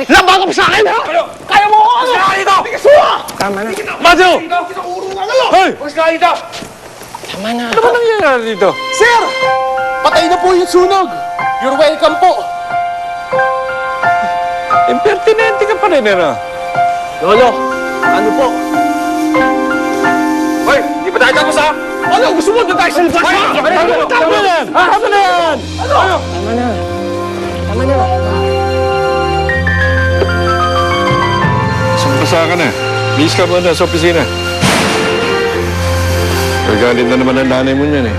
Eric! Laban ka pa sa akin, ha? Kaya mo ako, ano? Mas ka dito! Tama na. Matthew! Hoy! Mas ka dito! Tama na. Ano ba nangyayari dito? Sir! Patay na po yung sunog! You're welcome po! Impertinente ka pa rin, ano? Lolo, ano po? Hoy! Di pa tayo tapos, ha? Ano? Gusto mo na tayo sa labas? Tama na yan! Tama na yan! Ano? Tama na. Tama na. Sumpasa ka na. Bis ka muna sa opisina. Gagalit na naman ang nanay mo niyan, eh.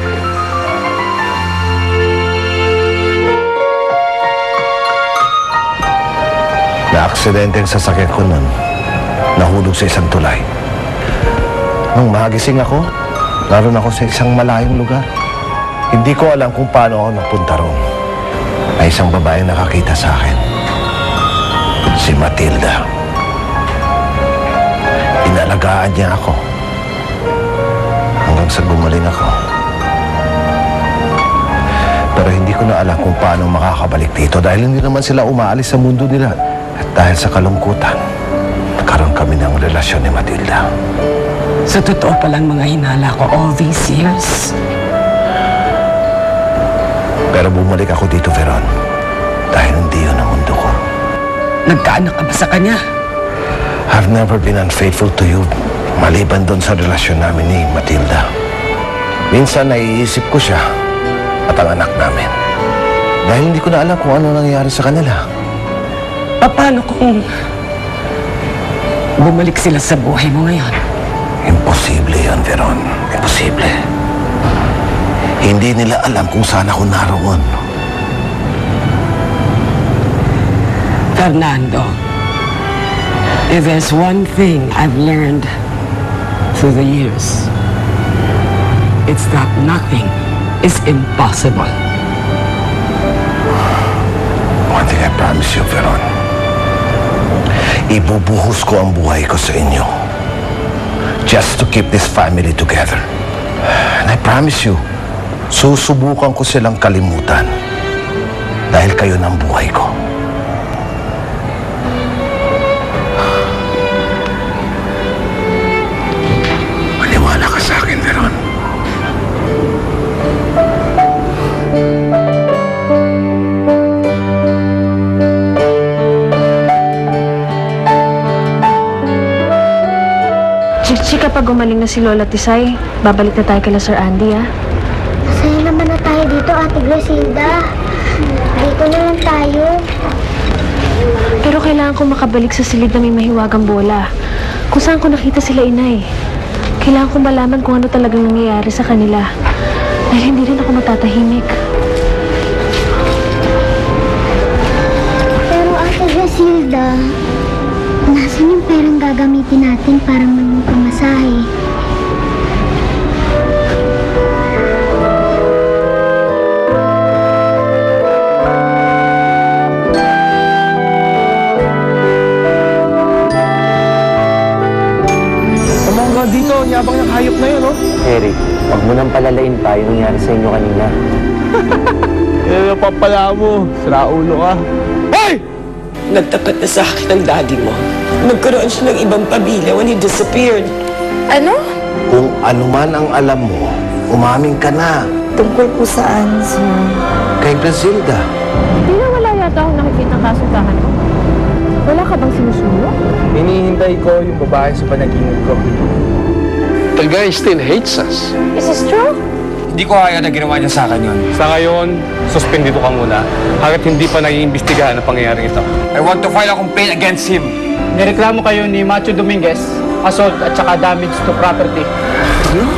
Na-aksidente ang sasakyan ko nun. Nahulog sa isang tulay. Nung magising ako, naroon ako sa isang malayong lugar. Hindi ko alam kung paano ako napunta roon. Ay isang babae nakakita sa akin. Si Matilda. Inalagaan niya ako. Hanggang sa gumaling ako. Pero hindi ko na alam kung paano makakabalik dito dahil hindi naman sila umaalis sa mundo nila. At dahil sa kalungkutan, nagkaroon kami ng relasyon ni Matilda. Sa totoo palang mga hinala ko all these years. Pero bumalik ako dito, Veron. Dahil hindi yun ang mundo ko. Nagkaanak ka ba sa kanya? I've never been unfaithful to you. Maliban doon sa relasyon namin ni Matilda. Minsan naiisip ko siya at ang anak namin. Dahil hindi ko na alam kung ano nangyayari sa kanila. Paano kung bumalik sila sa buhay mo ngayon? Imposible yan, Veron. Imposible. Hindi nila alam kung saan ako naroon. Fernando, if there's one thing I've learned through the years, it's that nothing is impossible. One thing I promise you, Veron. Ibubuhos ko ang buhay ko sa inyo. Just to keep this family together. And I promise you, susubukan ko silang kalimutan. Dahil kayo ng buhay ko. Maniwala ka sa akin, Veron. Chichi, kapag gumaling na si Lola Tisay, babalik na tayo kay Sir Andy, ah. Masaya naman na tayo dito, Ate Griselda. Dito na lang tayo. Pero kailangan ko makabalik sa silid na may mahiwagang bola. Kung saan ko nakita sila, inay. Kailangan ko malaman kung ano talagang nangyayari sa kanila. Dahil hindi rin ako matatahimik. Pero Ate Griselda, nasan yung perang gagamitin natin para magpamasahe? Kumangga dito, yabang ng hayop na yun, oh. Eric, wag mo nang palalain pa yung nangyari sa inyo kanina. Yan ang papala mo. Sira ulo ka. Hoy! Nagtapat na sa akin ang daddy mo. Nagkaroon siya ng ibang pamilya when he disappeared. Ano? Kung ano man ang alam mo, umamin ka na. Tungkol po saan, sir? Kay Griselda. Hindi na wala yata akong nakikita ng kasundahan ko. Wala ka bang sinusulo? Hinihintay ko yung babae sa panaginip ko. The guy still hates us. Is this true? Hindi ko kaya na ginawa niya sa akin yun. Sa ngayon, suspendido ka muna hanggat hindi pa naiimbestigahan ang pangyayaring ito. I want to file a complaint against him. Nireklamo kayo ni Macho Dominguez, assault at saka damage to property. Ano?